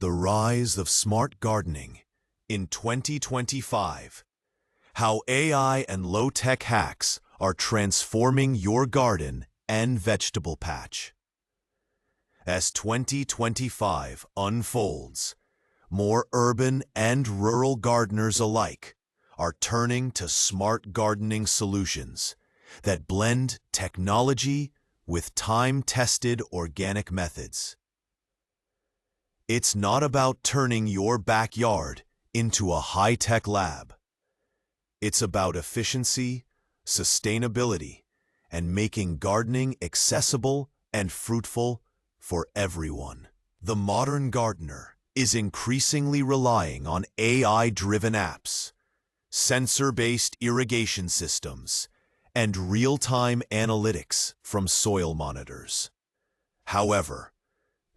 The rise of smart gardening in 2025. How AI and low-tech hacks are transforming your garden and vegetable patch. As 2025 unfolds, more urban and rural gardeners alike are turning to smart gardening solutions that blend technology with time-tested organic methods. It's not about turning your backyard into a high-tech lab. It's about efficiency, sustainability, and making gardening accessible and fruitful for everyone. The modern gardener is increasingly relying on AI-driven apps, sensor-based irrigation systems, and real-time analytics from soil monitors. However,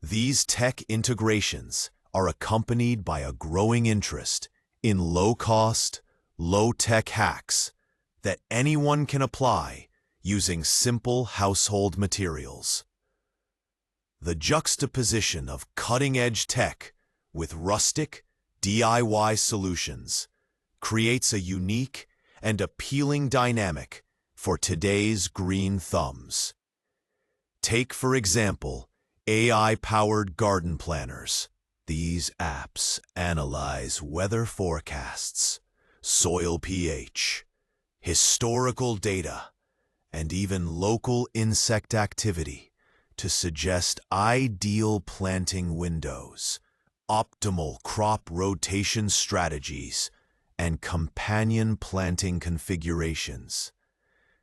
these tech integrations are accompanied by a growing interest in low-cost, low-tech hacks that anyone can apply using simple household materials. The juxtaposition of cutting-edge tech with rustic, DIY solutions creates a unique and appealing dynamic for today's green thumbs. Take, for example, AI-powered garden planners. These apps analyze weather forecasts, soil pH, historical data, and even local insect activity to suggest ideal planting windows, optimal crop rotation strategies, and companion planting configurations.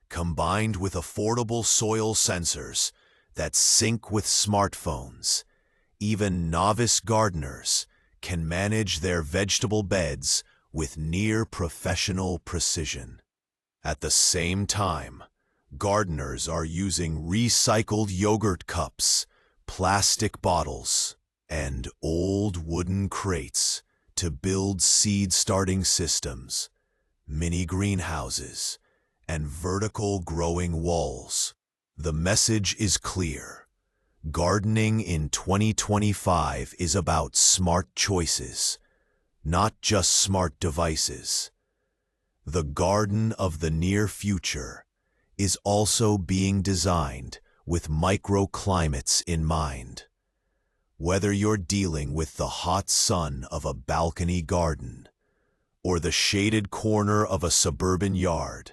Combined with affordable soil sensors that sync with smartphones, even novice gardeners can manage their vegetable beds with near-professional precision. At the same time, gardeners are using recycled yogurt cups, plastic bottles, and old wooden crates to build seed-starting systems, mini greenhouses, and vertical growing walls. The message is clear. Gardening in 2025 is about smart choices, not just smart devices. The garden of the near future is also being designed with microclimates in mind. Whether you're dealing with the hot sun of a balcony garden or the shaded corner of a suburban yard,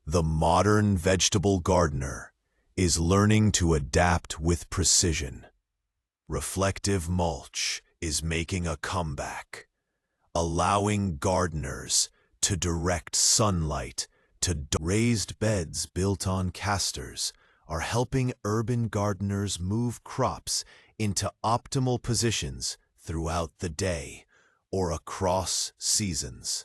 the modern vegetable gardener is learning to adapt with precision. Reflective mulch is making a comeback, allowing gardeners to direct sunlight to raised beds built on casters are helping urban gardeners move crops into optimal positions throughout the day or across seasons.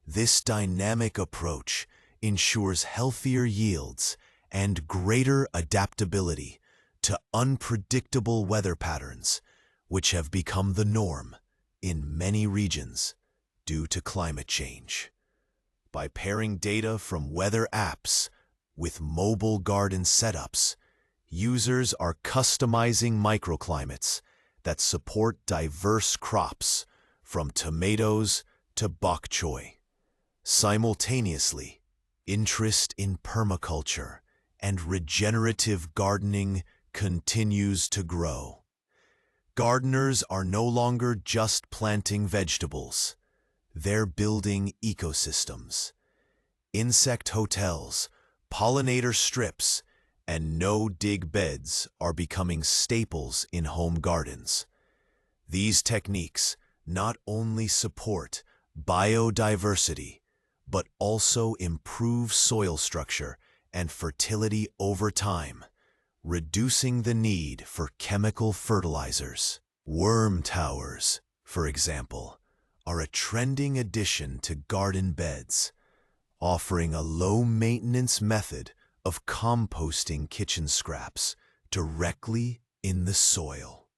This dynamic approach ensures healthier yields and greater adaptability to unpredictable weather patterns, which have become the norm in many regions due to climate change. By pairing data from weather apps with mobile garden setups, users are customizing microclimates that support diverse crops from tomatoes to bok choy. Simultaneously, interest in permaculture and regenerative gardening continues to grow. Gardeners are no longer just planting vegetables. They're building ecosystems. Insect hotels, pollinator strips, and no-dig beds are becoming staples in home gardens. These techniques not only support biodiversity, but also improve soil structure and fertility over time, reducing the need for chemical fertilizers. Worm towers, for example, are a trending addition to garden beds, offering a low-maintenance method of composting kitchen scraps directly in the soil.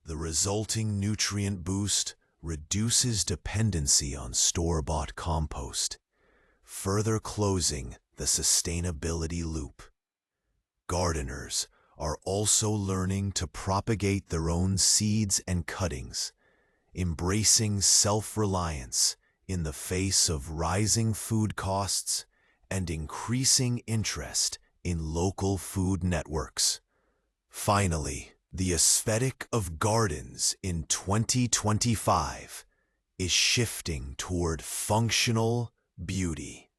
The resulting nutrient boost reduces dependency on store-bought compost, further closing the sustainability loop. Gardeners are also learning to propagate their own seeds and cuttings, embracing self-reliance in the face of rising food costs and increasing interest in local food networks. Finally, the aesthetic of gardens in 2025 is shifting toward functional beauty.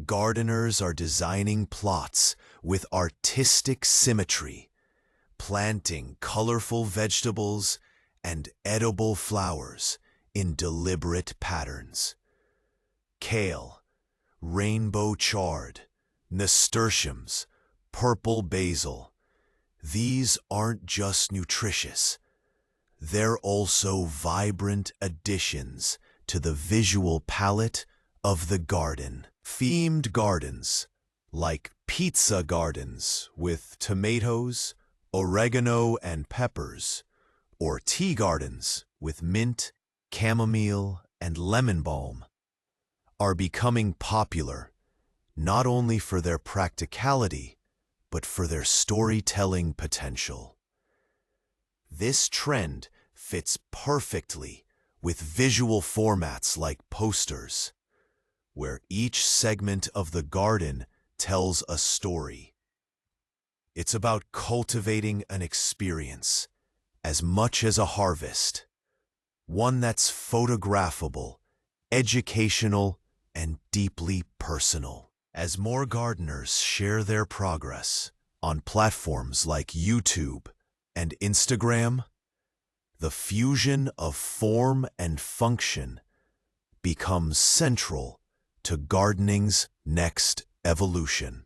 Gardeners are designing plots with artistic symmetry, planting colorful vegetables and edible flowers in deliberate patterns. Kale, rainbow chard, nasturtiums, purple basil. These aren't just nutritious. They're also vibrant additions to the visual palette of the garden. Themed gardens, like pizza gardens with tomatoes, oregano, and peppers, or tea gardens with mint, chamomile, and lemon balm, are becoming popular not only for their practicality, but for their storytelling potential. This trend fits perfectly with visual formats like posters, where each segment of the garden tells a story. It's about cultivating an experience as much as a harvest, one that's photographable, educational, and deeply personal. As more gardeners share their progress on platforms like YouTube and Instagram, the fusion of form and function becomes central to gardening's next evolution.